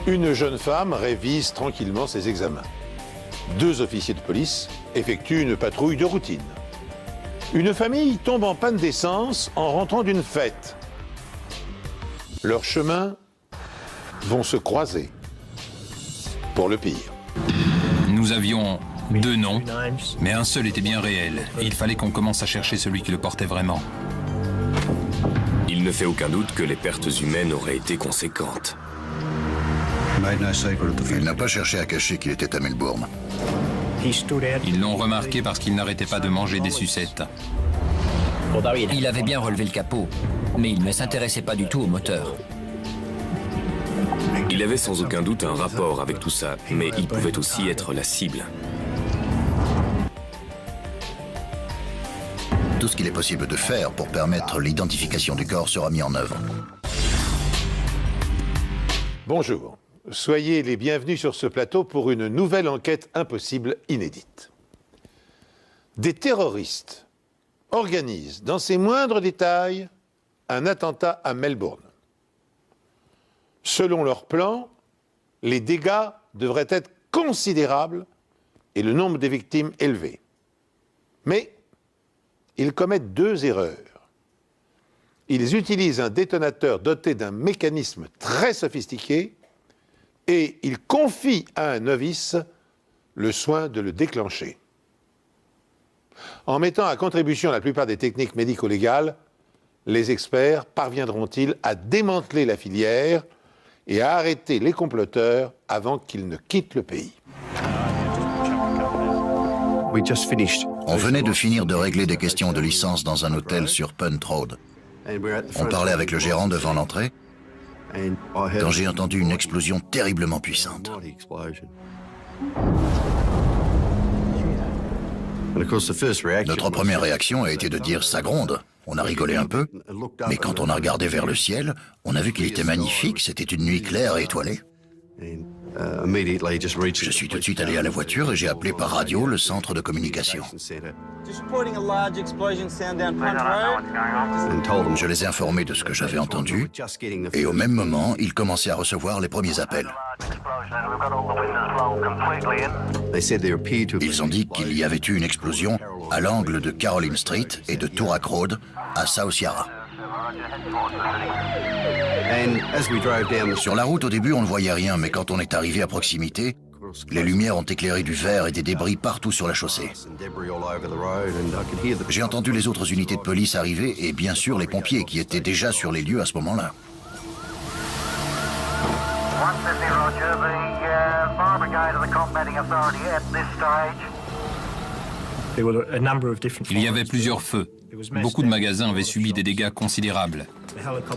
Une jeune femme révise tranquillement ses examens. Deux officiers de police effectuent une patrouille de routine. Une famille tombe en panne d'essence en rentrant d'une fête. Leurs chemins vont se croiser. Pour le pire. Nous avions deux noms, mais un seul était bien réel. Et il fallait qu'on commence à chercher celui qui le portait vraiment. Il ne fait aucun doute que les pertes humaines auraient été conséquentes. Il n'a pas cherché à cacher qu'il était à Melbourne. Ils l'ont remarqué parce qu'il n'arrêtait pas de manger des sucettes. Il avait bien relevé le capot, mais il ne s'intéressait pas du tout au moteur. Il avait sans aucun doute un rapport avec tout ça, mais il pouvait aussi être la cible. Tout ce qu'il est possible de faire pour permettre l'identification du corps sera mis en œuvre. Bonjour. Soyez les bienvenus sur ce plateau pour une nouvelle enquête impossible inédite. Des terroristes organisent dans ses moindres détails un attentat à Melbourne. Selon leur plan, les dégâts devraient être considérables et le nombre de victimes élevé. Mais ils commettent deux erreurs. Ils utilisent un détonateur doté d'un mécanisme très sophistiqué et ils confient à un novice le soin de le déclencher. En mettant à contribution la plupart des techniques médico-légales, les experts parviendront-ils à démanteler la filière et à arrêter les comploteurs avant qu'ils ne quittent le pays? On venait de finir de régler des questions de licence dans un hôtel sur Punt Road. On parlait avec le gérant devant l'entrée quand j'ai entendu une explosion terriblement puissante. Notre première réaction a été de dire « ça gronde ». On a rigolé un peu, mais quand on a regardé vers le ciel, on a vu qu'il était magnifique, c'était une nuit claire et étoilée. Je suis tout de suite allé à la voiture et j'ai appelé par radio le centre de communication. Je les ai informés de ce que j'avais entendu et au même moment, ils commençaient à recevoir les premiers appels. Ils ont dit qu'il y avait eu une explosion à l'angle de Caroline Street et de Toorak Road à South Yarra. Sur la route, au début, on ne voyait rien, mais quand on est arrivé à proximité, les lumières ont éclairé du verre et des débris partout sur la chaussée. J'ai entendu les autres unités de police arriver et bien sûr les pompiers qui étaient déjà sur les lieux à ce moment-là. Il y avait plusieurs feux. Beaucoup de magasins avaient subi des dégâts considérables.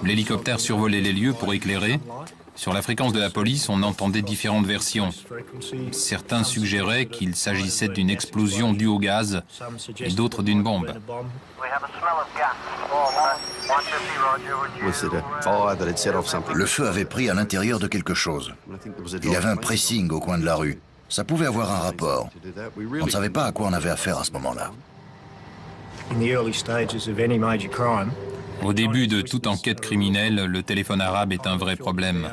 L'hélicoptère survolait les lieux pour éclairer. Sur la fréquence de la police, on entendait différentes versions. Certains suggéraient qu'il s'agissait d'une explosion due au gaz et d'autres d'une bombe. Le feu avait pris à l'intérieur de quelque chose. Il y avait un pressing au coin de la rue. Ça pouvait avoir un rapport. On ne savait pas à quoi on avait affaire à ce moment-là. Au début de toute enquête criminelle, le téléphone arabe est un vrai problème.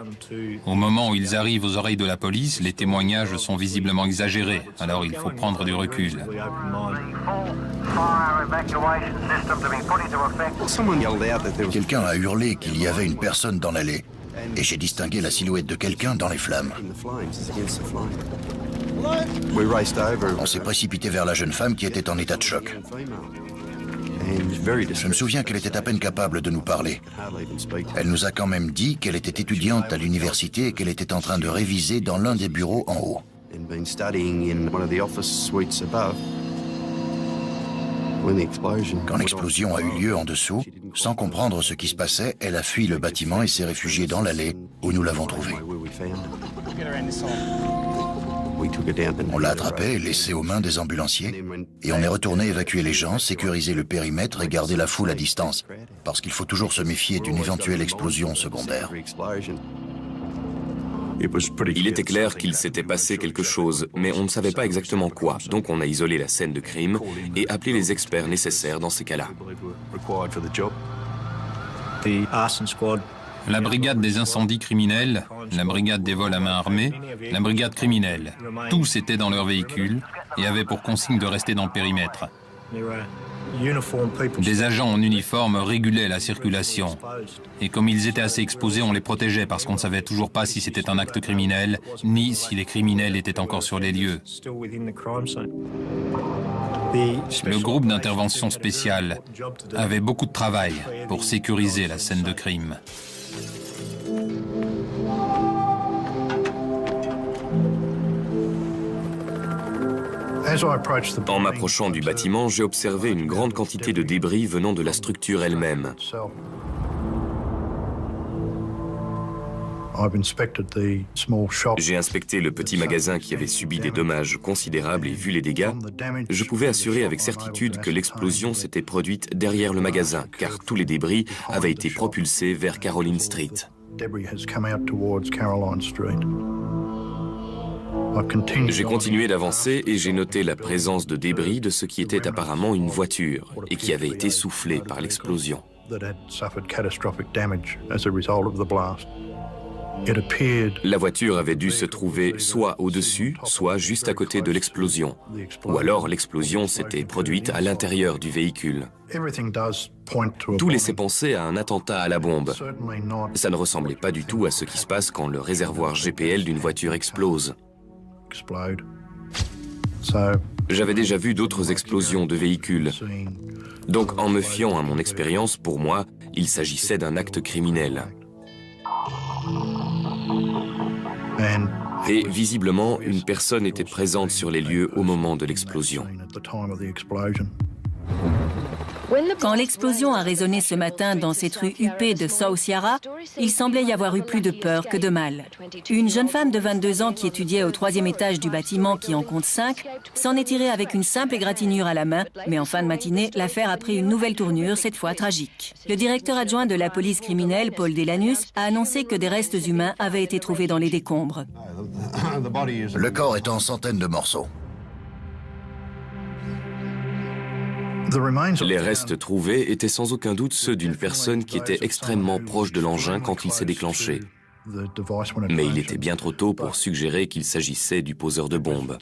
Au moment où ils arrivent aux oreilles de la police, les témoignages sont visiblement exagérés, alors il faut prendre du recul. Quelqu'un a hurlé qu'il y avait une personne dans l'allée, et j'ai distingué la silhouette de quelqu'un dans les flammes. On s'est précipité vers la jeune femme qui était en état de choc. Je me souviens qu'elle était à peine capable de nous parler. Elle nous a quand même dit qu'elle était étudiante à l'université et qu'elle était en train de réviser dans l'un des bureaux en haut. Quand l'explosion a eu lieu en dessous, sans comprendre ce qui se passait, elle a fui le bâtiment et s'est réfugiée dans l'allée où nous l'avons trouvée. On l'a attrapée, laissée aux mains des ambulanciers, et on est retourné évacuer les gens, sécuriser le périmètre et garder la foule à distance, parce qu'il faut toujours se méfier d'une éventuelle explosion secondaire. Il était clair qu'il s'était passé quelque chose, mais on ne savait pas exactement quoi. Donc on a isolé la scène de crime et appelé les experts nécessaires dans ces cas-là. La brigade des incendies criminels, la brigade des vols à main armée, la brigade criminelle, tous étaient dans leur véhicule et avaient pour consigne de rester dans le périmètre. Des agents en uniforme régulaient la circulation. Et comme ils étaient assez exposés, on les protégeait parce qu'on ne savait toujours pas si c'était un acte criminel, ni si les criminels étaient encore sur les lieux. Le groupe d'intervention spéciale avait beaucoup de travail pour sécuriser la scène de crime. En m'approchant du bâtiment, j'ai observé une grande quantité de débris venant de la structure elle-même. J'ai inspecté le petit magasin qui avait subi des dommages considérables et vu les dégâts. Je pouvais assurer avec certitude que l'explosion s'était produite derrière le magasin, car tous les débris avaient été propulsés vers Caroline Street. J'ai continué d'avancer et j'ai noté la présence de débris de ce qui était apparemment une voiture et qui avait été soufflée par l'explosion. La voiture avait dû se trouver soit au-dessus, soit juste à côté de l'explosion. Ou alors l'explosion s'était produite à l'intérieur du véhicule. Tout laissait penser à un attentat à la bombe. Ça ne ressemblait pas du tout à ce qui se passe quand le réservoir GPL d'une voiture explose. J'avais déjà vu d'autres explosions de véhicules. Donc en me fiant à mon expérience, pour moi, il s'agissait d'un acte criminel. Et visiblement, une personne était présente sur les lieux au moment de l'explosion. Quand l'explosion a résonné ce matin dans cette rue huppée de South Yarra, il semblait y avoir eu plus de peur que de mal. Une jeune femme de 22 ans qui étudiait au 3e étage du bâtiment qui en compte 5 s'en est tirée avec une simple égratignure à la main, mais en fin de matinée, l'affaire a pris une nouvelle tournure, cette fois tragique. Le directeur adjoint de la police criminelle, Paul Delanus, a annoncé que des restes humains avaient été trouvés dans les décombres. Le corps est en centaines de morceaux. Les restes trouvés étaient sans aucun doute ceux d'une personne qui était extrêmement proche de l'engin quand il s'est déclenché. Mais il était bien trop tôt pour suggérer qu'il s'agissait du poseur de bombes.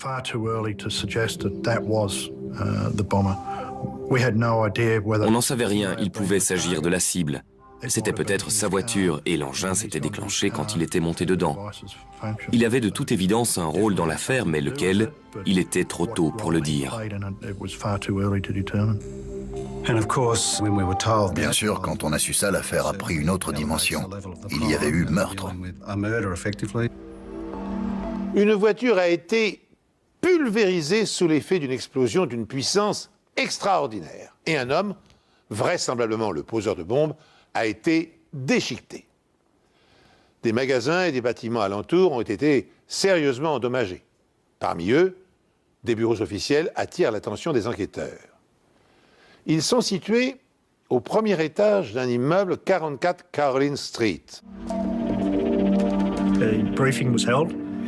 On n'en savait rien, il pouvait s'agir de la cible. C'était peut-être sa voiture et l'engin s'était déclenché quand il était monté dedans. Il avait de toute évidence un rôle dans l'affaire, mais lequel, il était trop tôt pour le dire. Bien sûr, quand on a su ça, l'affaire a pris une autre dimension. Il y avait eu meurtre. Une voiture a été pulvérisée sous l'effet d'une explosion d'une puissance extraordinaire. Et un homme, vraisemblablement le poseur de bombes, a été déchiqueté. Des magasins et des bâtiments alentours ont été sérieusement endommagés. Parmi eux, des bureaux officiels attirent l'attention des enquêteurs. Ils sont situés au premier étage d'un immeuble 44 Caroline Street.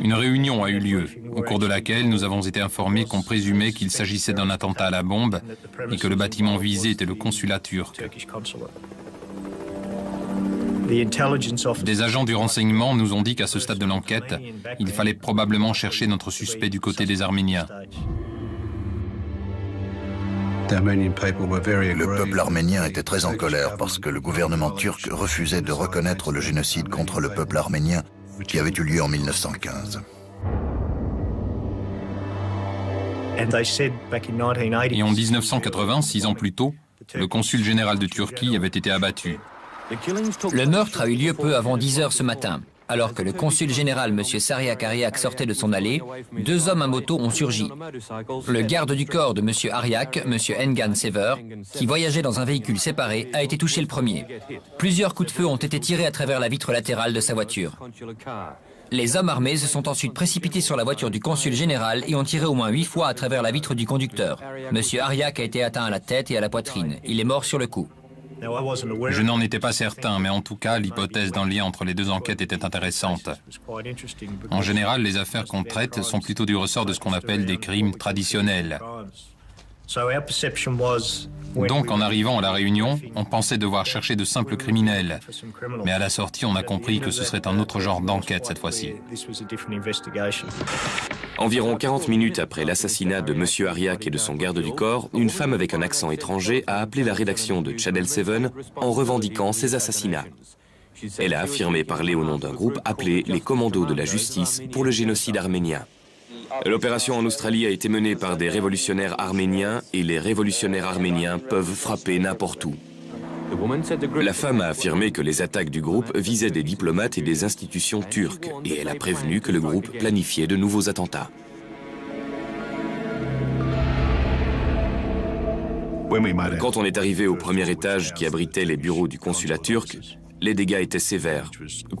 Une réunion a eu lieu, au cours de laquelle nous avons été informés qu'on présumait qu'il s'agissait d'un attentat à la bombe et que le bâtiment visé était le consulat turc. Des agents du renseignement nous ont dit qu'à ce stade de l'enquête, il fallait probablement chercher notre suspect du côté des Arméniens. Le peuple arménien était très en colère parce que le gouvernement turc refusait de reconnaître le génocide contre le peuple arménien qui avait eu lieu en 1915. Et en 1980, 6 ans plus tôt, le consul général de Turquie avait été abattu. Le meurtre a eu lieu peu avant 10 heures ce matin. Alors que le consul général, M. Sariak Ariak, sortait de son allée, 2 hommes à moto ont surgi. Le garde du corps de M. Ariak, M. Engan Sever, qui voyageait dans un véhicule séparé, a été touché le premier. Plusieurs coups de feu ont été tirés à travers la vitre latérale de sa voiture. Les hommes armés se sont ensuite précipités sur la voiture du consul général et ont tiré au moins 8 fois à travers la vitre du conducteur. M. Ariak a été atteint à la tête et à la poitrine. Il est mort sur le coup. Je n'en étais pas certain, mais en tout cas, l'hypothèse d'un lien entre les deux enquêtes était intéressante. En général, les affaires qu'on traite sont plutôt du ressort de ce qu'on appelle des crimes traditionnels. Donc, en arrivant à la réunion, on pensait devoir chercher de simples criminels. Mais à la sortie, on a compris que ce serait un autre genre d'enquête cette fois-ci. Environ 40 minutes après l'assassinat de M. Ariak et de son garde du corps, une femme avec un accent étranger a appelé la rédaction de Channel 7 en revendiquant ces assassinats. Elle a affirmé parler au nom d'un groupe appelé les Commandos de la Justice pour le génocide arménien. L'opération en Australie a été menée par des révolutionnaires arméniens et les révolutionnaires arméniens peuvent frapper n'importe où. La femme a affirmé que les attaques du groupe visaient des diplomates et des institutions turques et elle a prévenu que le groupe planifiait de nouveaux attentats. Quand on est arrivé au premier étage qui abritait les bureaux du consulat turc, les dégâts étaient sévères,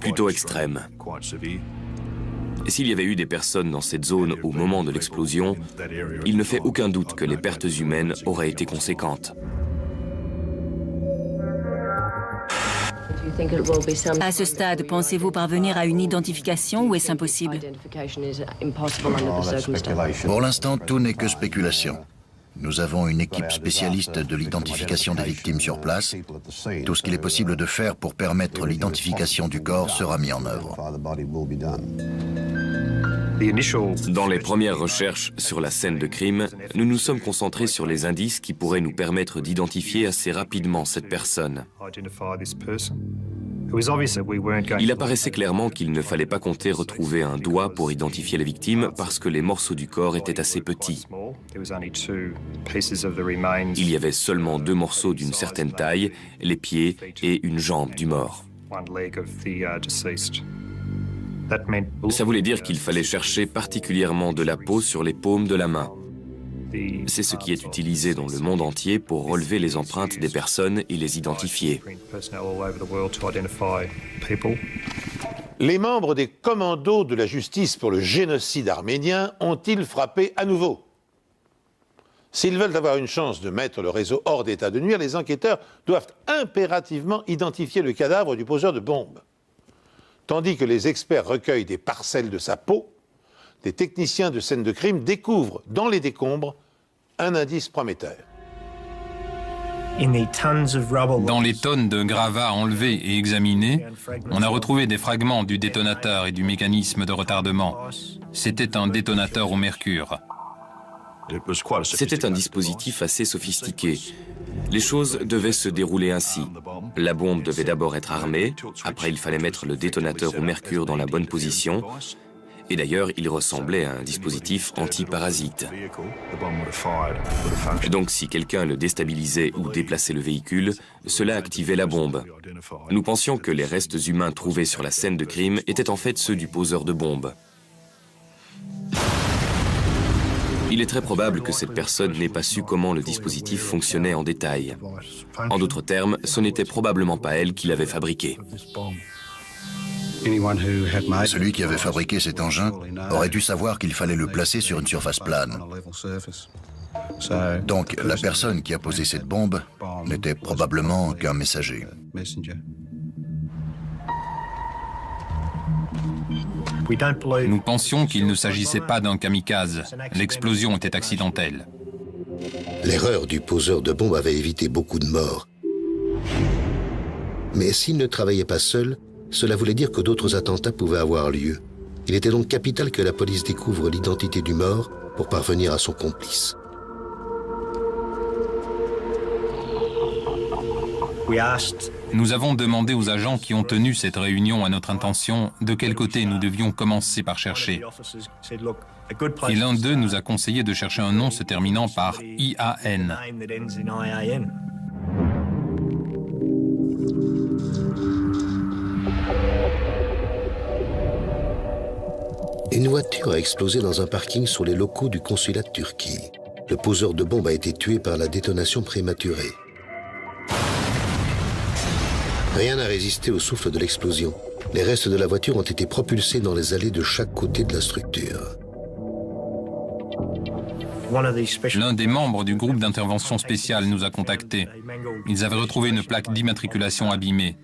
plutôt extrêmes. Et s'il y avait eu des personnes dans cette zone au moment de l'explosion, il ne fait aucun doute que les pertes humaines auraient été conséquentes. À ce stade, pensez-vous parvenir à une identification ou est-ce impossible? Pour l'instant, tout n'est que spéculation. Nous avons une équipe spécialiste de l'identification des victimes sur place. Tout ce qu'il est possible de faire pour permettre l'identification du corps sera mis en œuvre. Dans les premières recherches sur la scène de crime, nous nous sommes concentrés sur les indices qui pourraient nous permettre d'identifier assez rapidement cette personne. Il apparaissait clairement qu'il ne fallait pas compter retrouver un doigt pour identifier la victime parce que les morceaux du corps étaient assez petits. Il y avait seulement 2 morceaux d'une certaine taille, les pieds et une jambe du mort. Ça voulait dire qu'il fallait chercher particulièrement de la peau sur les paumes de la main. C'est ce qui est utilisé dans le monde entier pour relever les empreintes des personnes et les identifier. Les membres des commandos de la justice pour le génocide arménien ont-ils frappé à nouveau? S'ils veulent avoir une chance de mettre le réseau hors d'état de nuire, les enquêteurs doivent impérativement identifier le cadavre du poseur de bombes. Tandis que les experts recueillent des parcelles de sa peau, des techniciens de scène de crime découvrent dans les décombres un indice prometteur. Dans les tonnes de gravats enlevés et examinés, on a retrouvé des fragments du détonateur et du mécanisme de retardement. C'était un détonateur au mercure. C'était un dispositif assez sophistiqué. Les choses devaient se dérouler ainsi. La bombe devait d'abord être armée, après il fallait mettre le détonateur au mercure dans la bonne position, et d'ailleurs il ressemblait à un dispositif anti-parasite. Donc si quelqu'un le déstabilisait ou déplaçait le véhicule, cela activait la bombe. Nous pensions que les restes humains trouvés sur la scène de crime étaient en fait ceux du poseur de bombes. Il est très probable que cette personne n'ait pas su comment le dispositif fonctionnait en détail. En d'autres termes, ce n'était probablement pas elle qui l'avait fabriqué. Celui qui avait fabriqué cet engin aurait dû savoir qu'il fallait le placer sur une surface plane. Donc la personne qui a posé cette bombe n'était probablement qu'un messager. Nous pensions qu'il ne s'agissait pas d'un kamikaze. L'explosion était accidentelle. L'erreur du poseur de bombe avait évité beaucoup de morts. Mais s'il ne travaillait pas seul, cela voulait dire que d'autres attentats pouvaient avoir lieu. Il était donc capital que la police découvre l'identité du mort pour parvenir à son complice. Nous avons demandé aux agents qui ont tenu cette réunion à notre intention de quel côté nous devions commencer par chercher. Et l'un d'eux nous a conseillé de chercher un nom se terminant par IAN. Une voiture a explosé dans un parking sur les locaux du consulat de Turquie. Le poseur de bombe a été tué par la détonation prématurée. Rien n'a résisté au souffle de l'explosion. Les restes de la voiture ont été propulsés dans les allées de chaque côté de la structure. L'un des membres du groupe d'intervention spéciale nous a contactés. Ils avaient retrouvé une plaque d'immatriculation abîmée.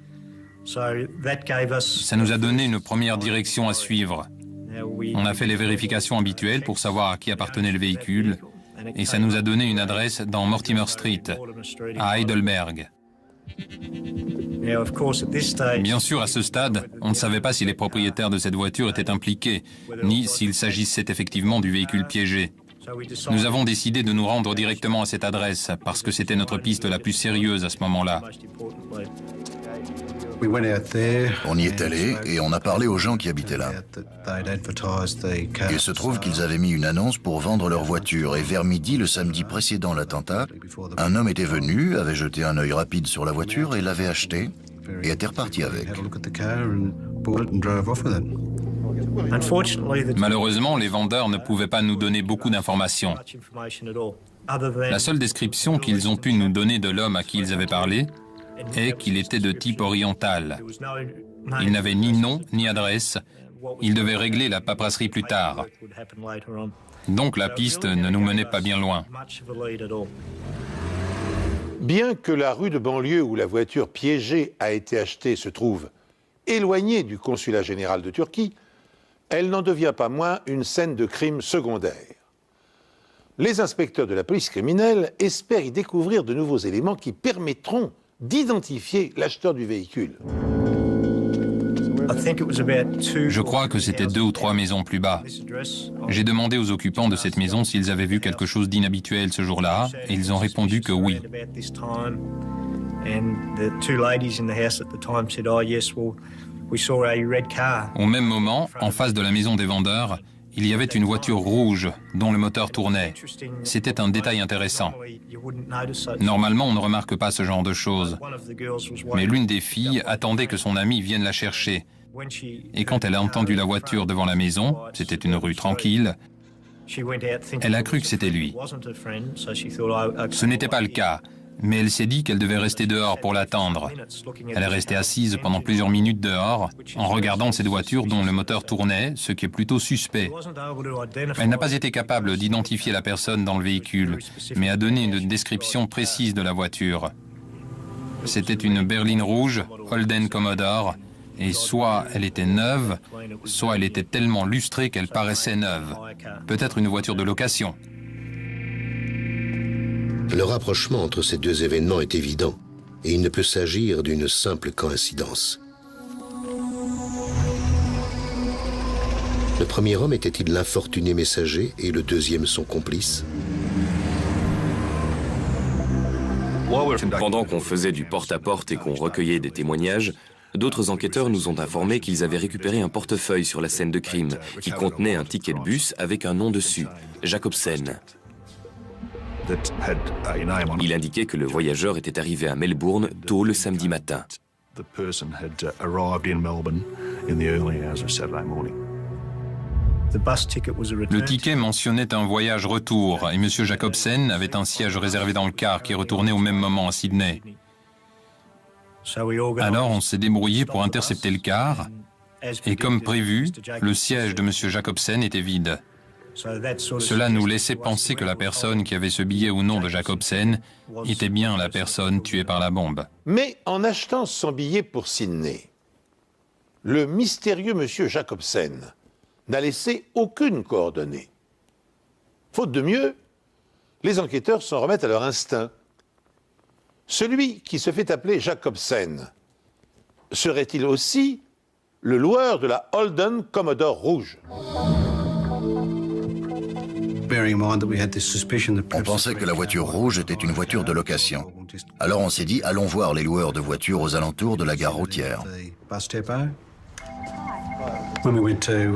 Ça nous a donné une première direction à suivre. On a fait les vérifications habituelles pour savoir à qui appartenait le véhicule et ça nous a donné une adresse dans Mortimer Street, à Heidelberg. Bien sûr, à ce stade, on ne savait pas si les propriétaires de cette voiture étaient impliqués, ni s'il s'agissait effectivement du véhicule piégé. Nous avons décidé de nous rendre directement à cette adresse parce que c'était notre piste la plus sérieuse à ce moment-là. On y est allé et on a parlé aux gens qui habitaient là. Il se trouve qu'ils avaient mis une annonce pour vendre leur voiture et vers midi le samedi précédent l'attentat, un homme était venu, avait jeté un œil rapide sur la voiture et l'avait achetée et était reparti avec. Malheureusement, les vendeurs ne pouvaient pas nous donner beaucoup d'informations. La seule description qu'ils ont pu nous donner de l'homme à qui ils avaient parlé est qu'il était de type oriental. Il n'avait ni nom ni adresse. Il devait régler la paperasserie plus tard. Donc la piste ne nous menait pas bien loin. Bien que la rue de banlieue où la voiture piégée a été achetée se trouve éloignée du consulat général de Turquie, elle n'en devient pas moins une scène de crime secondaire. Les inspecteurs de la police criminelle espèrent y découvrir de nouveaux éléments qui permettront d'identifier l'acheteur du véhicule. Je crois que c'était 2 ou 3 maisons plus bas. J'ai demandé aux occupants de cette maison s'ils avaient vu quelque chose d'inhabituel ce jour-là, et ils ont répondu que oui. Au même moment, en face de la maison des vendeurs, il y avait une voiture rouge dont le moteur tournait. C'était un détail intéressant. Normalement, on ne remarque pas ce genre de choses. Mais l'une des filles attendait que son amie vienne la chercher. Et quand elle a entendu la voiture devant la maison, c'était une rue tranquille, elle a cru que c'était lui. Ce n'était pas le cas, mais elle s'est dit qu'elle devait rester dehors pour l'attendre. Elle est restée assise pendant plusieurs minutes dehors, en regardant cette voiture dont le moteur tournait, ce qui est plutôt suspect. Elle n'a pas été capable d'identifier la personne dans le véhicule, mais a donné une description précise de la voiture. C'était une berline rouge, Holden Commodore, et soit elle était neuve, soit elle était tellement lustrée qu'elle paraissait neuve. Peut-être une voiture de location. Le rapprochement entre ces deux événements est évident, et il ne peut s'agir d'une simple coïncidence. Le premier homme était-il l'infortuné messager et le deuxième son complice? Pendant qu'on faisait du porte-à-porte et qu'on recueillait des témoignages, d'autres enquêteurs nous ont informé qu'ils avaient récupéré un portefeuille sur la scène de crime qui contenait un ticket de bus avec un nom dessus, Jacobsen. Il indiquait que le voyageur était arrivé à Melbourne tôt le samedi matin. Le ticket mentionnait un voyage retour et M. Jacobsen avait un siège réservé dans le car qui retournait au même moment à Sydney. Alors on s'est débrouillé pour intercepter le car et comme prévu, le siège de M. Jacobsen était vide. Cela nous laissait penser que la personne qui avait ce billet au nom de Jacobsen était bien la personne tuée par la bombe. Mais en achetant son billet pour Sydney, le mystérieux monsieur Jacobsen n'a laissé aucune coordonnée. Faute de mieux, les enquêteurs s'en remettent à leur instinct. Celui qui se fait appeler Jacobsen serait-il aussi le loueur de la Holden Commodore rouge? On pensait que la voiture rouge était une voiture de location. Alors on s'est dit, allons voir les loueurs de voitures aux alentours de la gare routière.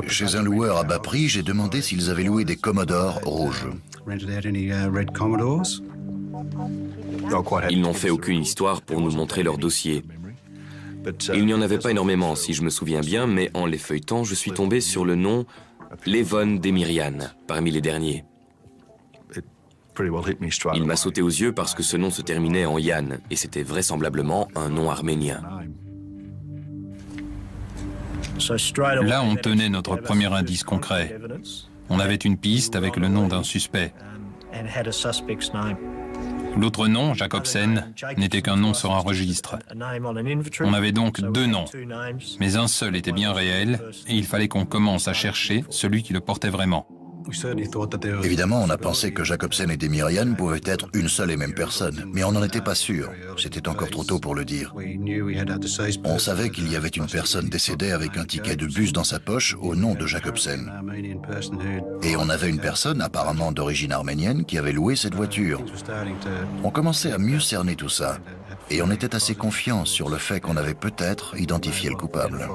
Chez un loueur à bas prix, j'ai demandé s'ils avaient loué des Commodore rouges. Ils n'ont fait aucune histoire pour nous montrer leur dossier. Il n'y en avait pas énormément, si je me souviens bien, mais en les feuilletant, je suis tombé sur le nom Levon Demirian, parmi les derniers. Il m'a sauté aux yeux parce que ce nom se terminait en Yann, et c'était vraisemblablement un nom arménien. Là, on tenait notre premier indice concret. On avait une piste avec le nom d'un suspect. L'autre nom, Jacobsen, n'était qu'un nom sur un registre. On avait donc deux noms, mais un seul était bien réel et il fallait qu'on commence à chercher celui qui le portait vraiment. Évidemment, on a pensé que Jacobsen et Demirian pouvaient être une seule et même personne, mais on n'en était pas sûr. C'était encore trop tôt pour le dire. On savait qu'il y avait une personne décédée avec un ticket de bus dans sa poche au nom de Jacobsen. Et on avait une personne, apparemment d'origine arménienne, qui avait loué cette voiture. On commençait à mieux cerner tout ça, et on était assez confiants sur le fait qu'on avait peut-être identifié le coupable.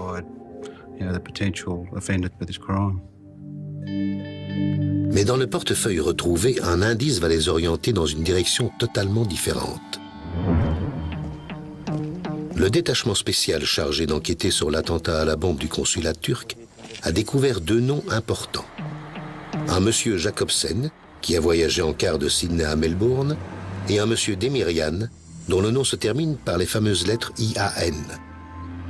Mais dans le portefeuille retrouvé, un indice va les orienter dans une direction totalement différente. Le détachement spécial chargé d'enquêter sur l'attentat à la bombe du consulat turc a découvert deux noms importants. Un monsieur Jacobsen, qui a voyagé en car de Sydney à Melbourne, et un monsieur Demirian, dont le nom se termine par les fameuses lettres IAN.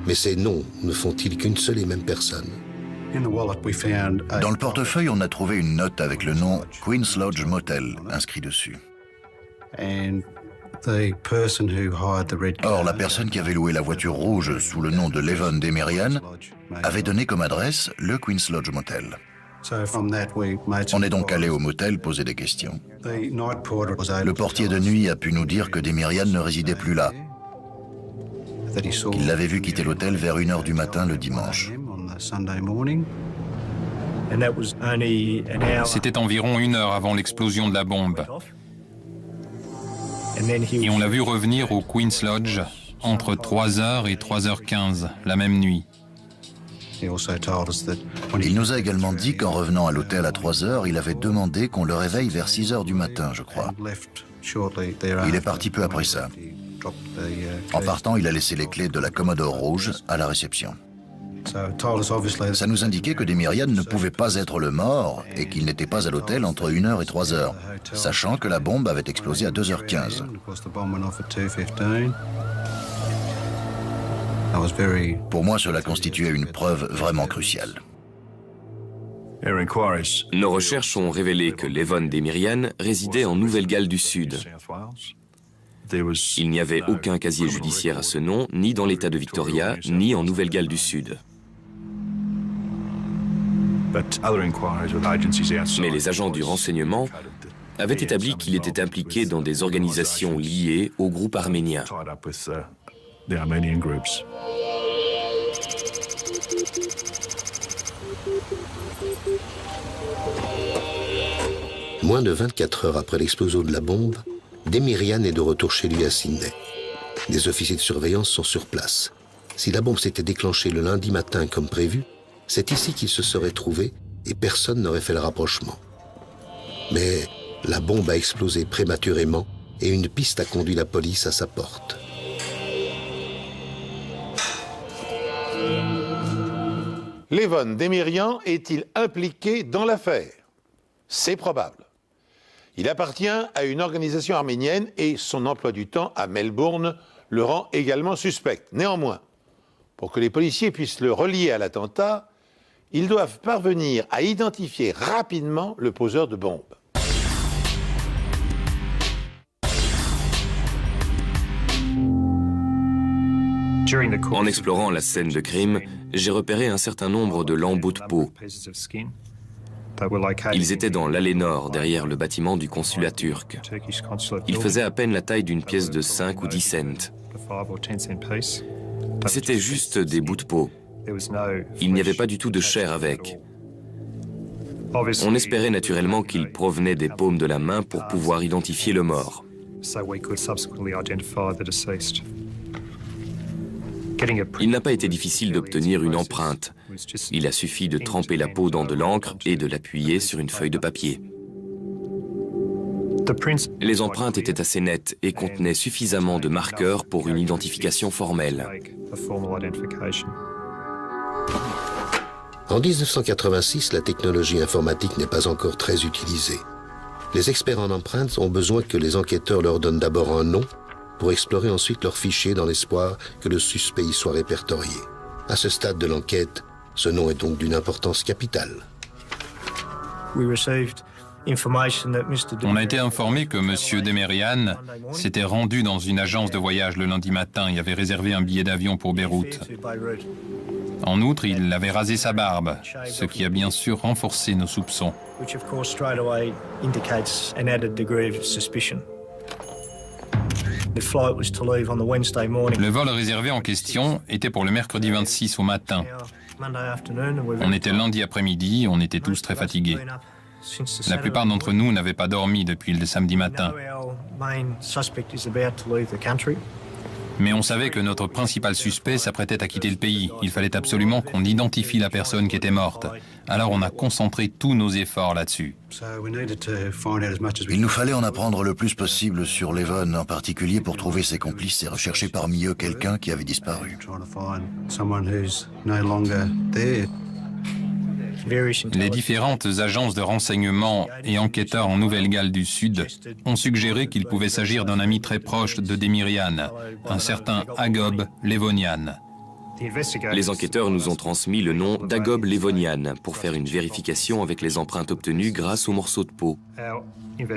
Mais ces noms ne font-ils qu'une seule et même personne? Dans le portefeuille, on a trouvé une note avec le nom Queen's Lodge Motel inscrit dessus. Or, la personne qui avait loué la voiture rouge sous le nom de Levon Demirian avait donné comme adresse le Queen's Lodge Motel. On est donc allé au motel poser des questions. Le portier de nuit a pu nous dire que Demirian ne résidait plus là. Il l'avait vu quitter l'hôtel vers 1h du matin le dimanche. C'était environ 1 heure avant l'explosion de la bombe. Et on l'a vu revenir au Queen's Lodge entre 3h et 3h15 la même nuit. Il nous a également dit qu'en revenant à l'hôtel à 3h, il avait demandé qu'on le réveille vers 6h du matin, je crois. Il est parti peu après ça. En partant, il a laissé les clés de la Commodore rouge à la réception. Ça nous indiquait que Demirian ne pouvait pas être le mort et qu'il n'était pas à l'hôtel entre 1h et 3h, sachant que la bombe avait explosé à 2h15. Pour moi, cela constituait une preuve vraiment cruciale. Nos recherches ont révélé que Levon Demirian résidait en Nouvelle-Galles du Sud. Il n'y avait aucun casier judiciaire à ce nom, ni dans l'État de Victoria, ni en Nouvelle-Galles du Sud. Mais les agents du renseignement avaient établi qu'il était impliqué dans des organisations liées au groupe arménien. Moins de 24 heures après l'explosion de la bombe, Demirian est de retour chez lui à Sydney. Des officiers de surveillance sont sur place. Si la bombe s'était déclenchée le lundi matin comme prévu, c'est ici qu'il se serait trouvé et personne n'aurait fait le rapprochement. Mais la bombe a explosé prématurément et une piste a conduit la police à sa porte. Levon Demirian est-il impliqué dans l'affaire? C'est probable. Il appartient à une organisation arménienne et son emploi du temps à Melbourne le rend également suspect. Néanmoins, pour que les policiers puissent le relier à l'attentat, ils doivent parvenir à identifier rapidement le poseur de bombe. En explorant la scène de crime, j'ai repéré un certain nombre de lambeaux de peau. Ils étaient dans l'allée nord, derrière le bâtiment du consulat turc. Ils faisaient à peine la taille d'une pièce de 5 ou 10 cents. C'était juste des bouts de peau. Il n'y avait pas du tout de chair avec. On espérait naturellement qu'ils provenaient des paumes de la main pour pouvoir identifier le mort. Il n'a pas été difficile d'obtenir une empreinte. Il a suffi de tremper la peau dans de l'encre et de l'appuyer sur une feuille de papier. Les empreintes étaient assez nettes et contenaient suffisamment de marqueurs pour une identification formelle. En 1986, la technologie informatique n'est pas encore très utilisée. Les experts en empreintes ont besoin que les enquêteurs leur donnent d'abord un nom pour explorer ensuite leurs fichiers dans l'espoir que le suspect y soit répertorié. À ce stade de l'enquête, ce nom est donc d'une importance capitale. On a été informé que M. Demerian s'était rendu dans une agence de voyage le lundi matin et avait réservé un billet d'avion pour Beyrouth. En outre, il avait rasé sa barbe, ce qui a bien sûr renforcé nos soupçons. Le vol réservé en question était pour le mercredi 26 au matin. On était lundi après-midi, on était tous très fatigués. La plupart d'entre nous n'avaient pas dormi depuis le samedi matin. Mais on savait que notre principal suspect s'apprêtait à quitter le pays. Il fallait absolument qu'on identifie la personne qui était morte. Alors on a concentré tous nos efforts là-dessus. Il nous fallait en apprendre le plus possible sur Levon, en particulier pour trouver ses complices et rechercher parmi eux quelqu'un qui avait disparu. Les différentes agences de renseignement et enquêteurs en Nouvelle-Galles du Sud ont suggéré qu'il pouvait s'agir d'un ami très proche de Demerian, un certain Agob Levonian. Les enquêteurs nous ont transmis le nom d'Agob Levonian pour faire une vérification avec les empreintes obtenues grâce aux morceaux de peau.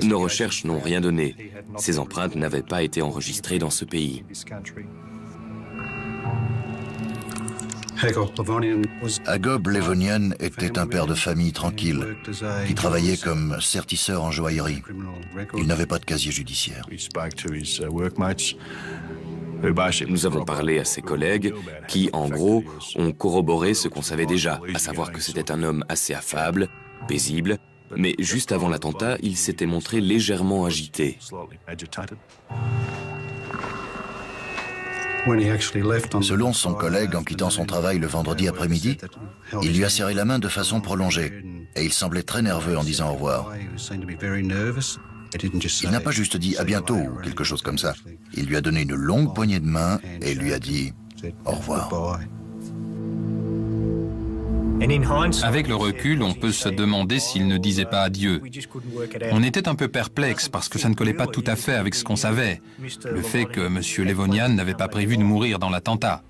Nos recherches n'ont rien donné. Ces empreintes n'avaient pas été enregistrées dans ce pays. Agob Levonian était un père de famille tranquille, qui travaillait comme sertisseur en joaillerie. Il n'avait pas de casier judiciaire. Nous avons parlé à ses collègues qui, en gros, ont corroboré ce qu'on savait déjà, à savoir que c'était un homme assez affable, paisible, mais juste avant l'attentat, il s'était montré légèrement agité. Selon son collègue, en quittant son travail le vendredi après-midi, il lui a serré la main de façon prolongée et il semblait très nerveux en disant au revoir. Il n'a pas juste dit « à bientôt » ou quelque chose comme ça. Il lui a donné une longue poignée de main et lui a dit « au revoir ». Avec le recul, on peut se demander s'il ne disait pas adieu. On était un peu perplexe parce que ça ne collait pas tout à fait avec ce qu'on savait. Le fait que M. Levonian n'avait pas prévu de mourir dans l'attentat.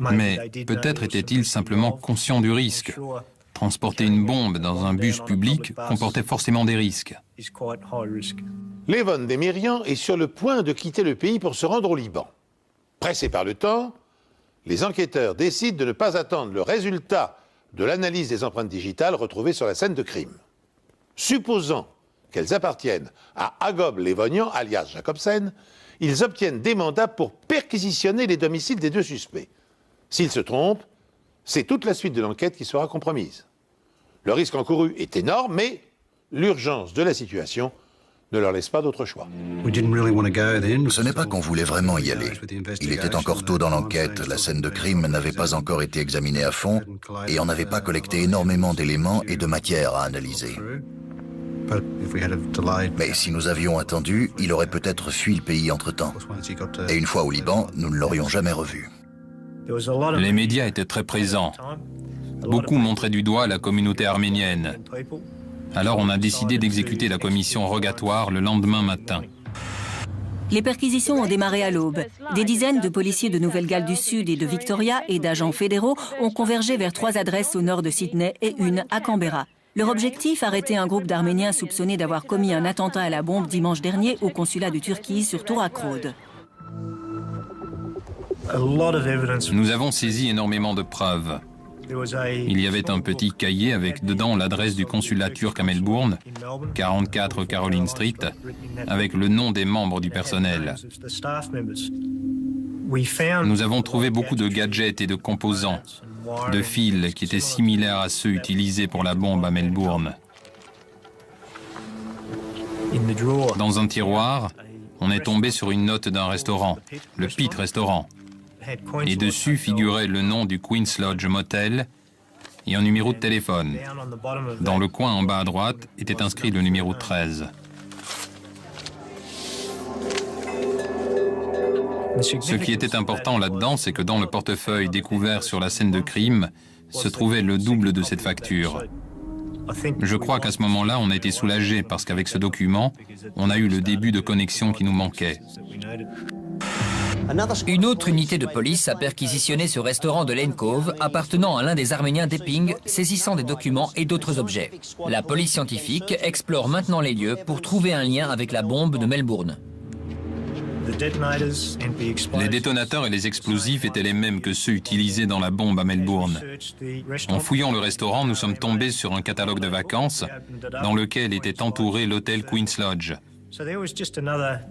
Mais peut-être était-il simplement conscient du risque. Transporter une bombe dans un bus public comportait forcément des risques. Levon Demerian est sur le point de quitter le pays pour se rendre au Liban. Pressé par le temps, les enquêteurs décident de ne pas attendre le résultat de l'analyse des empreintes digitales retrouvées sur la scène de crime. Supposant qu'elles appartiennent à Agob Levonian, alias Jacobsen, ils obtiennent des mandats pour perquisitionner les domiciles des deux suspects. S'ils se trompent, c'est toute la suite de l'enquête qui sera compromise. Le risque encouru est énorme, mais l'urgence de la situation ne leur laisse pas d'autre choix. Ce n'est pas qu'on voulait vraiment y aller. Il était encore tôt dans l'enquête, la scène de crime n'avait pas encore été examinée à fond et on n'avait pas collecté énormément d'éléments et de matière à analyser. Mais si nous avions attendu, il aurait peut-être fui le pays entre-temps. Et une fois au Liban, nous ne l'aurions jamais revu. Les médias étaient très présents. Beaucoup montraient du doigt la communauté arménienne. Alors on a décidé d'exécuter la commission rogatoire le lendemain matin. Les perquisitions ont démarré à l'aube. Des dizaines de policiers de Nouvelle-Galles du Sud et de Victoria et d'agents fédéraux ont convergé vers 3 adresses au nord de Sydney et une à Canberra. Leur objectif, arrêter un groupe d'Arméniens soupçonnés d'avoir commis un attentat à la bombe dimanche dernier au consulat de Turquie sur Toorak Road. Nous avons saisi énormément de preuves. Il y avait un petit cahier avec dedans l'adresse du consulat turc à Melbourne, 44 Caroline Street, avec le nom des membres du personnel. Nous avons trouvé beaucoup de gadgets et de composants, de fils qui étaient similaires à ceux utilisés pour la bombe à Melbourne. Dans un tiroir, on est tombé sur une note d'un restaurant, le Pitt Restaurant. Et dessus figurait le nom du Queen's Lodge Motel et un numéro de téléphone. Dans le coin en bas à droite était inscrit le numéro 13. Ce qui était important là-dedans, c'est que dans le portefeuille découvert sur la scène de crime se trouvait le double de cette facture. Je crois qu'à ce moment-là, on a été soulagés parce qu'avec ce document, on a eu le début de connexion qui nous manquait. Une autre unité de police a perquisitionné ce restaurant de Lane Cove appartenant à l'un des Arméniens d'Epping, saisissant des documents et d'autres objets. La police scientifique explore maintenant les lieux pour trouver un lien avec la bombe de Melbourne. Les détonateurs et les explosifs étaient les mêmes que ceux utilisés dans la bombe à Melbourne. En fouillant le restaurant, nous sommes tombés sur un catalogue de vacances dans lequel était entouré l'hôtel Queen's Lodge.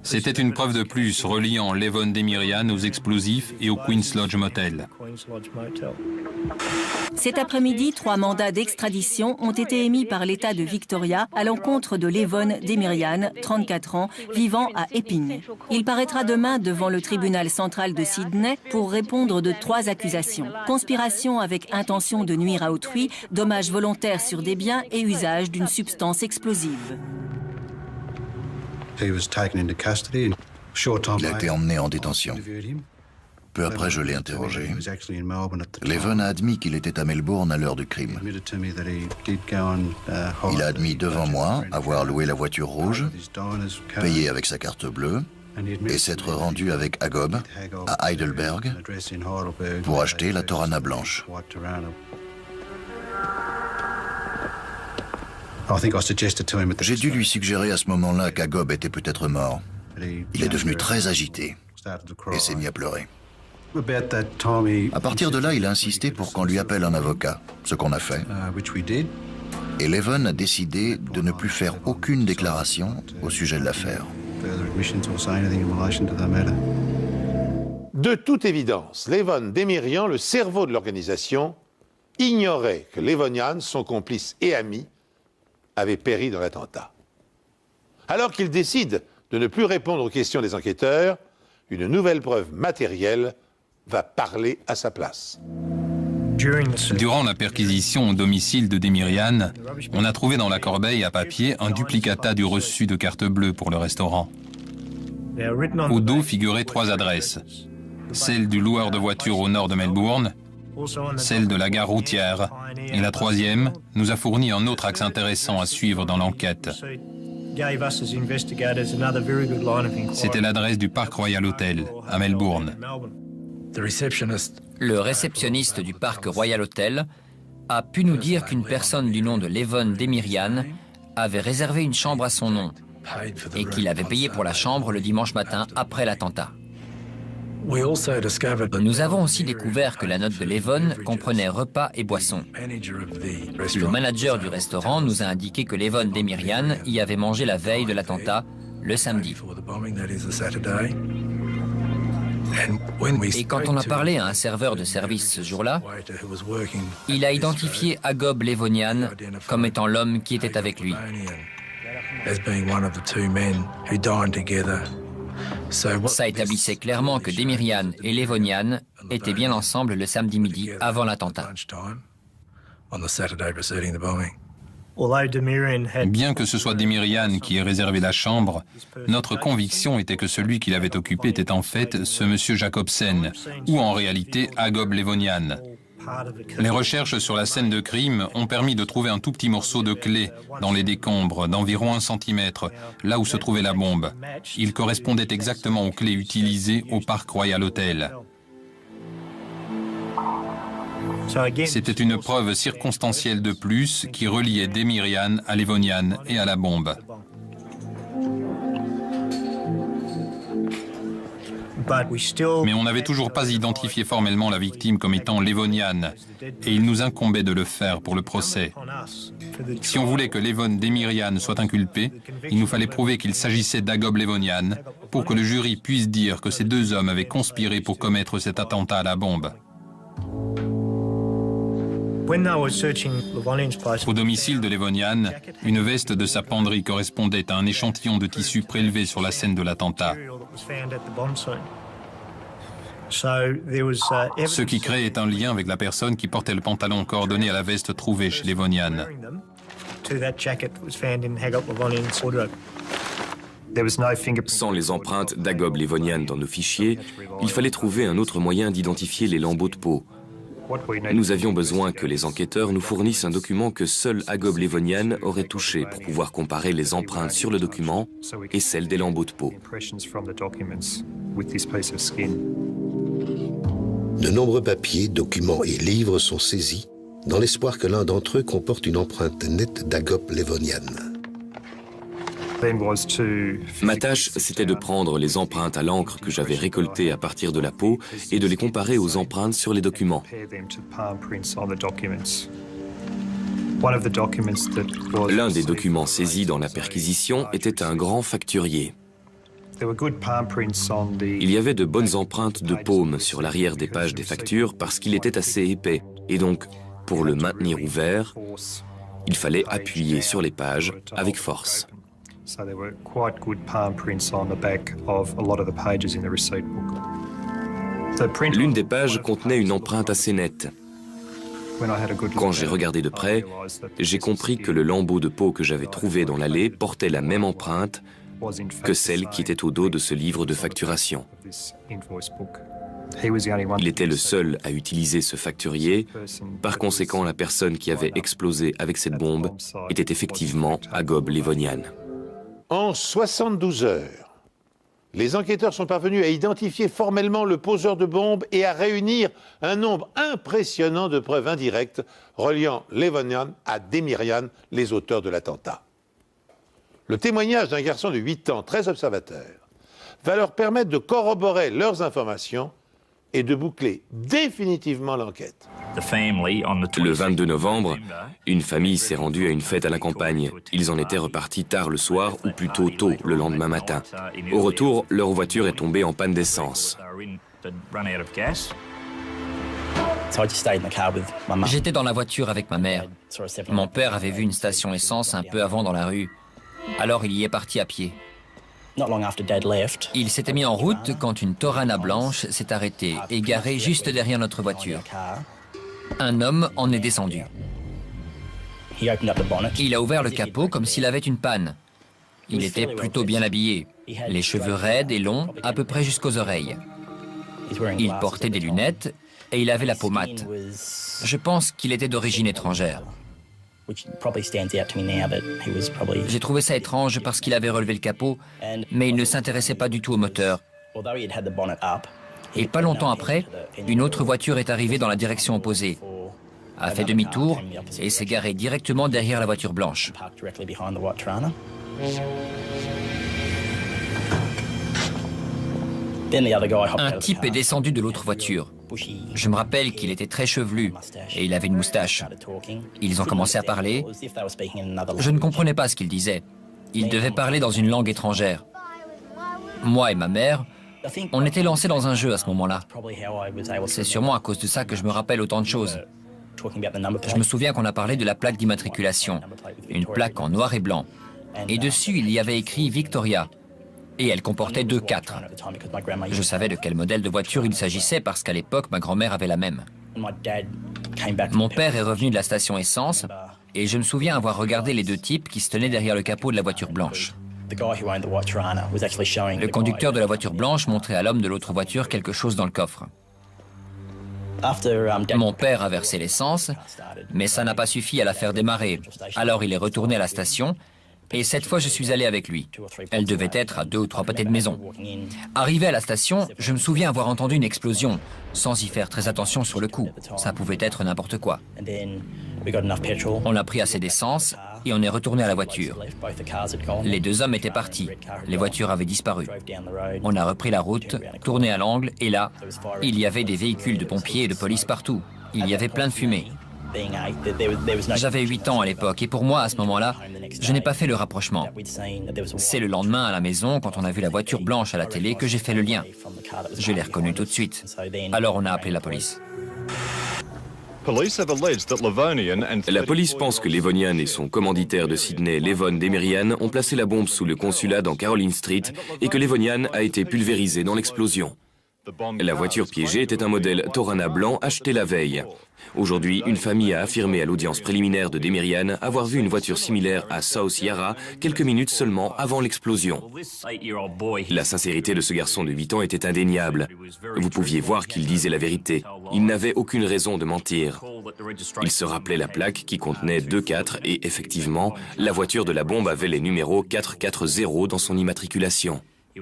C'était une preuve de plus reliant l'Evon Demirian aux explosifs et au Queen's Lodge Motel. Cet après-midi, 3 mandats d'extradition ont été émis par l'État de Victoria à l'encontre de l'Evon Demirian, 34 ans, vivant à Epping. Il paraîtra demain devant le tribunal central de Sydney pour répondre de 3 accusations. Conspiration avec intention de nuire à autrui, dommages volontaires sur des biens et usage d'une substance explosive. Il a été emmené en détention. Peu après, je l'ai interrogé. Levon a admis qu'il était à Melbourne à l'heure du crime. Il a admis devant moi avoir loué la voiture rouge, payé avec sa carte bleue et s'être rendu avec Agob à Heidelberg pour acheter la Torana blanche. J'ai dû lui suggérer à ce moment-là qu'Agob était peut-être mort. Il est devenu très agité et s'est mis à pleurer. À partir de là, il a insisté pour qu'on lui appelle un avocat, ce qu'on a fait. Et Levon a décidé de ne plus faire aucune déclaration au sujet de l'affaire. De toute évidence, Levon Demirian, le cerveau de l'organisation, ignorait que Levonian, son complice et ami, avait péri dans l'attentat. Alors qu'il décide de ne plus répondre aux questions des enquêteurs, une nouvelle preuve matérielle va parler à sa place. Durant la perquisition au domicile de Demirian, on a trouvé dans la corbeille à papier un duplicata du reçu de carte bleue pour le restaurant. Au dos figuraient 3 adresses. Celle du loueur de voitures au nord de Melbourne, celle de la gare routière, et la 3e nous a fourni un autre axe intéressant à suivre dans l'enquête. C'était l'adresse du Park Royal Hotel, à Melbourne. Le réceptionniste du Park Royal Hotel a pu nous dire qu'une personne du nom de Levon Demirian avait réservé une chambre à son nom et qu'il avait payé pour la chambre le dimanche matin après l'attentat. Nous avons aussi découvert que la note de Levon comprenait repas et boissons. Le manager du restaurant nous a indiqué que Levon Demirian y avait mangé la veille de l'attentat, le samedi. Et quand on a parlé à un serveur de service ce jour-là, il a identifié Agob Levonian comme étant l'homme qui était avec lui. Ça établissait clairement que Demirian et Levonian étaient bien ensemble le samedi midi avant l'attentat. Bien que ce soit Demirian qui ait réservé la chambre, notre conviction était que celui qui l'avait occupé était en fait ce monsieur Jacobsen, ou en réalité Agob Levonian. Les recherches sur la scène de crime ont permis de trouver un tout petit morceau de clé dans les décombres d'environ 1 centimètre, là où se trouvait la bombe. Il correspondait exactement aux clés utilisées au Park Royal Hotel. C'était une preuve circonstancielle de plus qui reliait Demirian à Levonian et à la bombe. Mais on n'avait toujours pas identifié formellement la victime comme étant Levonian, et il nous incombait de le faire pour le procès. Si on voulait que Levon Demirian soit inculpé, il nous fallait prouver qu'il s'agissait d'Agob Levonian pour que le jury puisse dire que ces 2 hommes avaient conspiré pour commettre cet attentat à la bombe. Au domicile de Levonian, une veste de sa penderie correspondait à un échantillon de tissu prélevé sur la scène de l'attentat. Ce qui créait un lien avec la personne qui portait le pantalon coordonné à la veste trouvée chez Levonian. Sans les empreintes d'Agob Levonian dans nos fichiers, il fallait trouver un autre moyen d'identifier les lambeaux de peau. Nous avions besoin que les enquêteurs nous fournissent un document que seul Agob Levonian aurait touché pour pouvoir comparer les empreintes sur le document et celles des lambeaux de peau. De nombreux papiers, documents et livres sont saisis dans l'espoir que l'un d'entre eux comporte une empreinte nette d'Agob Levonian. Ma tâche, c'était de prendre les empreintes à l'encre que j'avais récoltées à partir de la peau et de les comparer aux empreintes sur les documents. L'un des documents saisis dans la perquisition était un grand facturier. Il y avait de bonnes empreintes de paume sur l'arrière des pages des factures parce qu'il était assez épais, et donc, pour le maintenir ouvert, il fallait appuyer sur les pages avec force. L'une des pages contenait une empreinte assez nette. Quand j'ai regardé de près, j'ai compris que le lambeau de peau que j'avais trouvé dans l'allée portait la même empreinte que celle qui était au dos de ce livre de facturation. Il était le seul à utiliser ce facturier. Par conséquent, la personne qui avait explosé avec cette bombe était effectivement Agob Levonian. En 72 heures, les enquêteurs sont parvenus à identifier formellement le poseur de bombes et à réunir un nombre impressionnant de preuves indirectes reliant Levonian à Demirian, les auteurs de l'attentat. Le témoignage d'un garçon de 8 ans, très observateur, va leur permettre de corroborer leurs informations et de boucler définitivement l'enquête. Le 22 novembre, une famille s'est rendue à une fête à la campagne. Ils en étaient repartis tard le soir ou plutôt tôt le lendemain matin. Au retour, leur voiture est tombée en panne d'essence. J'étais dans la voiture avec ma mère. Mon père avait vu une station essence un peu avant dans la rue. Alors il y est parti à pied. Il s'était mis en route quand une Torana blanche s'est arrêtée, égarée juste derrière notre voiture. Un homme en est descendu. Il a ouvert le capot comme s'il avait une panne. Il était plutôt bien habillé, les cheveux raides et longs, à peu près jusqu'aux oreilles. Il portait des lunettes et il avait la peau mate. Je pense qu'il était d'origine étrangère. J'ai trouvé ça étrange parce qu'il avait relevé le capot, mais il ne s'intéressait pas du tout au moteur. Et pas longtemps après, une autre voiture est arrivée dans la direction opposée, a fait demi-tour et s'est garée directement derrière la voiture blanche. Un type est descendu de l'autre voiture. Je me rappelle qu'il était très chevelu et il avait une moustache. Ils ont commencé à parler. Je ne comprenais pas ce qu'ils disaient. Ils devaient parler dans une langue étrangère. Moi et ma mère, on était lancés dans un jeu à ce moment-là. C'est sûrement à cause de ça que je me rappelle autant de choses. Je me souviens qu'on a parlé de la plaque d'immatriculation, une plaque en noir et blanc. Et dessus, il y avait écrit Victoria. Et elle comportait 2 4. Je savais de quel modèle de voiture il s'agissait parce qu'à l'époque, ma grand-mère avait la même. Mon père est revenu de la station essence et je me souviens avoir regardé les 2 types qui se tenaient derrière le capot de la voiture blanche. Le conducteur de la voiture blanche montrait à l'homme de l'autre voiture quelque chose dans le coffre. Mon père a versé l'essence, mais ça n'a pas suffi à la faire démarrer. Alors il est retourné à la station. Et cette fois, je suis allé avec lui. Elle devait être à 2 ou 3 pâtés de maison. Arrivé à la station, je me souviens avoir entendu une explosion, sans y faire très attention sur le coup. Ça pouvait être n'importe quoi. On a pris assez d'essence et on est retourné à la voiture. Les 2 hommes étaient partis. Les voitures avaient disparu. On a repris la route, tourné à l'angle, et là, il y avait des véhicules de pompiers et de police partout. Il y avait plein de fumée. J'avais 8 ans à l'époque et pour moi, à ce moment-là, je n'ai pas fait le rapprochement. C'est le lendemain à la maison, quand on a vu la voiture blanche à la télé, que j'ai fait le lien. Je l'ai reconnue tout de suite. Alors on a appelé la police. La police pense que Levonian et son commanditaire de Sydney, Levon Demirian, ont placé la bombe sous le consulat dans Caroline Street et que Levonian a été pulvérisé dans l'explosion. La voiture piégée était un modèle Torana blanc acheté la veille. Aujourd'hui, une famille a affirmé à l'audience préliminaire de Demirian avoir vu une voiture similaire à South Yarra quelques minutes seulement avant l'explosion. La sincérité de ce garçon de 8 ans était indéniable. Vous pouviez voir qu'il disait la vérité. Il n'avait aucune raison de mentir. Il se rappelait la plaque qui contenait 24 et effectivement, la voiture de la bombe avait les numéros 440 dans son immatriculation. Il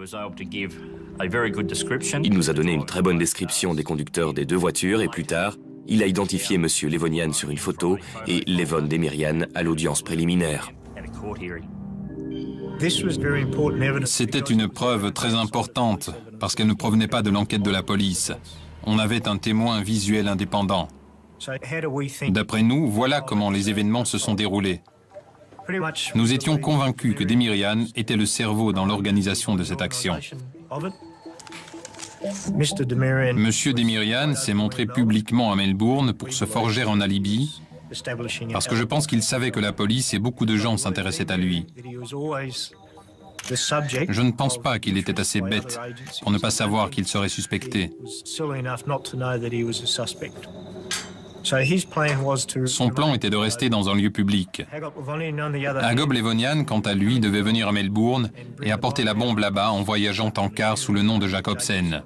nous a donné une très bonne description des conducteurs des deux voitures et plus tard, il a identifié M. Levonian sur une photo et Levon Demirian à l'audience préliminaire. C'était une preuve très importante parce qu'elle ne provenait pas de l'enquête de la police. On avait un témoin visuel indépendant. D'après nous, voilà comment les événements se sont déroulés. Nous étions convaincus que Demirian était le cerveau dans l'organisation de cette action. Monsieur Demirian s'est montré publiquement à Melbourne pour se forger un alibi, parce que je pense qu'il savait que la police et beaucoup de gens s'intéressaient à lui. Je ne pense pas qu'il était assez bête pour ne pas savoir qu'il serait suspecté. Son plan était de rester dans un lieu public. Agop Levonian, quant à lui, devait venir à Melbourne et apporter la bombe là-bas en voyageant en car sous le nom de Jacobsen.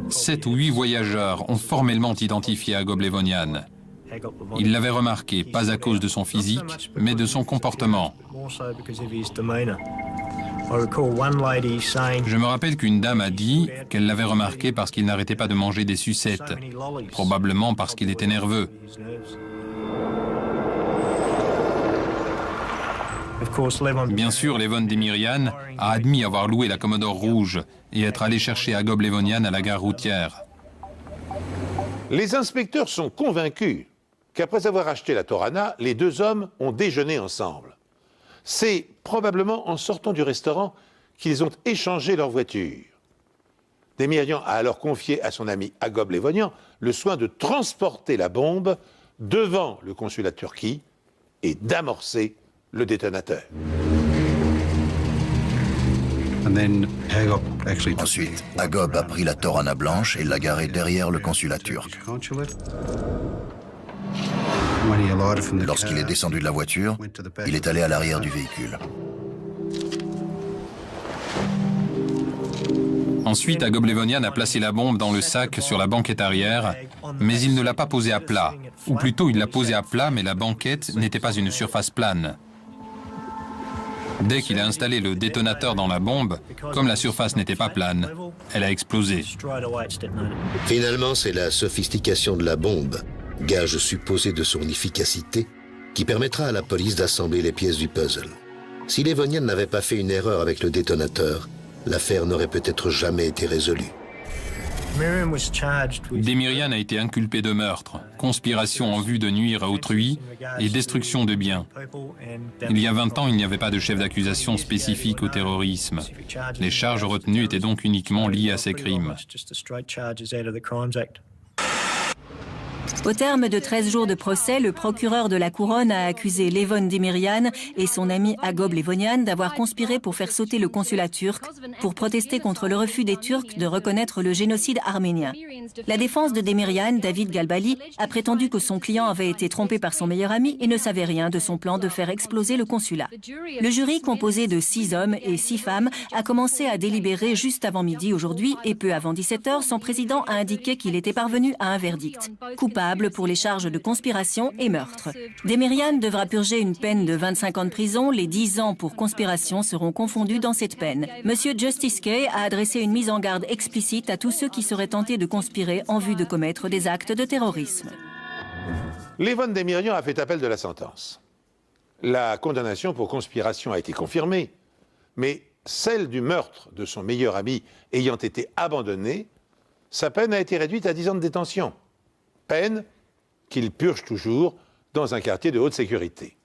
7 ou 8 voyageurs ont formellement identifié Agop Levonian. Ils l'avaient remarqué, pas à cause de son physique, mais de son comportement. Je me rappelle qu'une dame a dit qu'elle l'avait remarqué parce qu'il n'arrêtait pas de manger des sucettes, probablement parce qu'il était nerveux. Bien sûr, Levon Demirian a admis avoir loué la Commodore rouge et être allé chercher Agop Levonian à la gare routière. Les inspecteurs sont convaincus qu'après avoir acheté la Torana, les deux hommes ont déjeuné ensemble. C'est probablement en sortant du restaurant qu'ils ont échangé leur voiture. Demirian a alors confié à son ami Agop Levonian le soin de transporter la bombe devant le consulat de Turquie et d'amorcer le détonateur. Ensuite, Agop a pris la Torana blanche et l'a garée derrière le consulat turc. Lorsqu'il est descendu de la voiture, il est allé à l'arrière du véhicule. Ensuite, Agop Levonian a placé la bombe dans le sac sur la banquette arrière, mais il ne l'a pas posée à plat. Ou plutôt, il l'a posée à plat, mais la banquette n'était pas une surface plane. Dès qu'il a installé le détonateur dans la bombe, comme la surface n'était pas plane, elle a explosé. Finalement, c'est la sophistication de la bombe, gage supposé de son efficacité, qui permettra à la police d'assembler les pièces du puzzle. Si Levonian n'avait pas fait une erreur avec le détonateur, l'affaire n'aurait peut-être jamais été résolue. Demirian a été inculpé de meurtre, conspiration en vue de nuire à autrui et destruction de biens. Il y a 20 ans, il n'y avait pas de chef d'accusation spécifique au terrorisme. Les charges retenues étaient donc uniquement liées à ces crimes. Au terme de 13 jours de procès, le procureur de la Couronne a accusé Levon Demirian et son ami Agop Levonian d'avoir conspiré pour faire sauter le consulat turc pour protester contre le refus des Turcs de reconnaître le génocide arménien. La défense de Demirian, David Galbali, a prétendu que son client avait été trompé par son meilleur ami et ne savait rien de son plan de faire exploser le consulat. Le jury, composé de 6 hommes et 6 femmes, a commencé à délibérer juste avant midi aujourd'hui et peu avant 17h, son président a indiqué qu'il était parvenu à un verdict. Coupable pour les charges de conspiration et meurtre. Demirian devra purger une peine de 25 ans de prison. Les 10 ans pour conspiration seront confondus dans cette peine. Monsieur Justice Kay a adressé une mise en garde explicite à tous ceux qui seraient tentés de conspirer en vue de commettre des actes de terrorisme. Levon Demirian a fait appel de la sentence. La condamnation pour conspiration a été confirmée, mais celle du meurtre de son meilleur ami ayant été abandonnée, sa peine a été réduite à 10 ans de détention. Peine qu'il purge toujours dans un quartier de haute sécurité.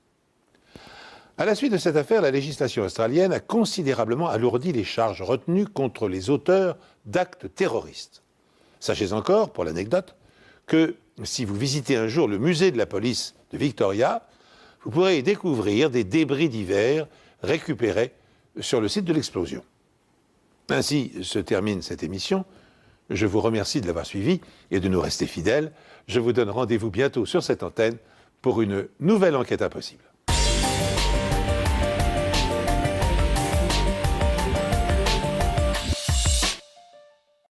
À la suite de cette affaire, la législation australienne a considérablement alourdi les charges retenues contre les auteurs d'actes terroristes. Sachez encore, pour l'anecdote, que si vous visitez un jour le musée de la police de Victoria, vous pourrez y découvrir des débris divers récupérés sur le site de l'explosion. Ainsi se termine cette émission. Je vous remercie de l'avoir suivi et de nous rester fidèles. Je vous donne rendez-vous bientôt sur cette antenne pour une nouvelle enquête impossible.